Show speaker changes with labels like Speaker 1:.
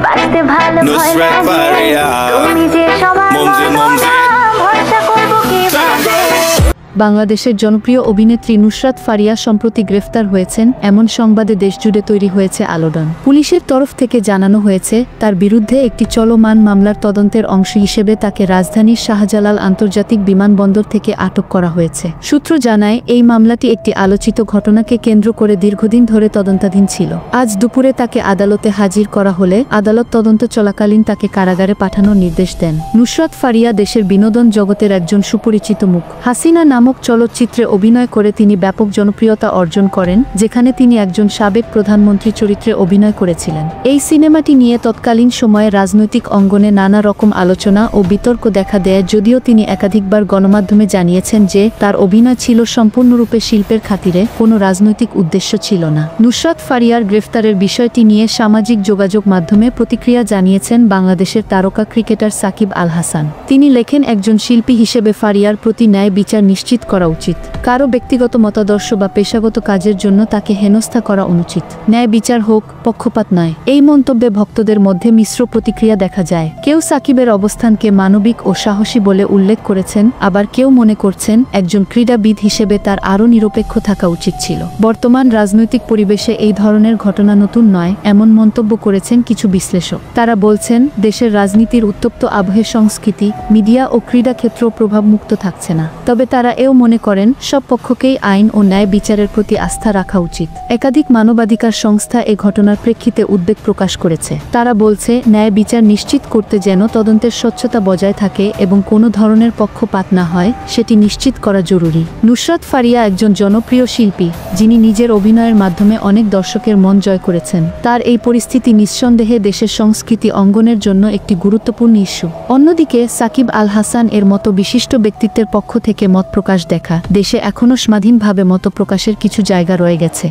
Speaker 1: বাঁচতে ভালো ভয় লাগে তুমি যে সবার ভরসা করবো কিভাবে।
Speaker 2: বাংলাদেশের জনপ্রিয় অভিনেত্রী নুসরাত ফারিয়া সম্প্রতি গ্রেফতার হয়েছেন এমন সংবাদে দেশজুড়ে তৈরি হয়েছে আলোড়ন। পুলিশের তরফ থেকে জানানো হয়েছে তার বিরুদ্ধে একটি চলমান মামলার তদন্তের অংশ হিসেবে তাকে রাজধানীর শাহজালাল আন্তর্জাতিক বিমানবন্দর থেকে আটক করা হয়েছে। সূত্র জানায় এই মামলাটি একটি আলোচিত ঘটনাকে কেন্দ্র করে দীর্ঘদিন ধরে তদন্তাধীন ছিল। আজ দুপুরে তাকে আদালতে হাজির করা হলে আদালত তদন্ত চলাকালীন তাকে কারাগারে পাঠানোর নির্দেশ দেন। নুসরাত ফারিয়া দেশের বিনোদন জগতের একজন সুপরিচিত মুখ। হাসিনা নামক চলচ্চিত্রে অভিনয় করে তিনি ব্যাপক জনপ্রিয়তা অর্জন করেন, যেখানে তিনি একজন সাবেক প্রধানমন্ত্রী চরিত্রে অভিনয় করেছিলেন। এই সিনেমাটি নিয়ে তৎকালীন সময়ে রাজনৈতিক অঙ্গনে নানা রকম আলোচনা ও বিতর্ক দেখা দেয়, যদিও তিনি একাধিকবার গণমাধ্যমে জানিয়েছেন যে তার অভিনয় ছিল সম্পূর্ণরূপে শিল্পের খাতিরে, কোনো রাজনৈতিক উদ্দেশ্য ছিল না। নুসরাত ফারিয়ার গ্রেফতারের বিষয়টি নিয়ে সামাজিক যোগাযোগ মাধ্যমে প্রতিক্রিয়া জানিয়েছেন বাংলাদেশের তারকা ক্রিকেটার সাকিব আল হাসান। তিনি লেখেন, একজন শিল্পী হিসেবে ফারিয়ার প্রতি ন্যায় বিচার নিশ্চিত করা উচিত। কারো ব্যক্তিগত মতাদর্শ বা পেশাগত কাজের জন্য তাকে হেনস্থা করা অনুচিত। ন্যায় বিচার হোক, পক্ষপাত নয়। এই মন্তব্যে ভক্তদের মধ্যে মিশ্র প্রতিক্রিয়া দেখা যায়। কেউ সাকিবের অবস্থানকে মানবিক ও সাহসী বলে উল্লেখ করেছেন, আবার কেউ মনে করছেন একজন ক্রীড়াবিদ হিসেবে তার আরও নিরপেক্ষ থাকা উচিত ছিল। বর্তমান রাজনৈতিক পরিবেশে এই ধরনের ঘটনা নতুন নয়, এমন মন্তব্য করেছেন কিছু বিশ্লেষক। তারা বলছেন, দেশের রাজনীতির উত্তপ্ত আবহে সংস্কৃতি, মিডিয়া ও ক্রীড়া ক্ষেত্র প্রভাবমুক্ত থাকছে না। তবে তারা এও মনে করেন সব পক্ষকেই আইন ও ন্যায় বিচারের প্রতি আস্থা রাখা উচিত। একাধিক মানবাধিকার সংস্থা এ ঘটনার প্রেক্ষিতে উদ্বেগ প্রকাশ করেছে। তারা বলছে, ন্যায় বিচার নিশ্চিত করতে যেন তদন্তের স্বচ্ছতা বজায় থাকে এবং কোনো ধরনের পক্ষপাত না হয়, সেটি নিশ্চিত করা জরুরি। নুসরাত ফারিয়া একজন জনপ্রিয় শিল্পী, যিনি নিজের অভিনয়ের মাধ্যমে অনেক দর্শকের মন জয় করেছেন। তার এই পরিস্থিতি নিঃসন্দেহে দেশের সংস্কৃতি অঙ্গনের জন্য একটি গুরুত্বপূর্ণ ইস্যু। অন্যদিকে সাকিব আল হাসান এর মতো বিশিষ্ট ব্যক্তিত্বের পক্ষ থেকে মত প্রকাশ দেখা দেশে এখনও স্বাধীনভাবে মত প্রকাশের কিছু জায়গা রয়ে গেছে।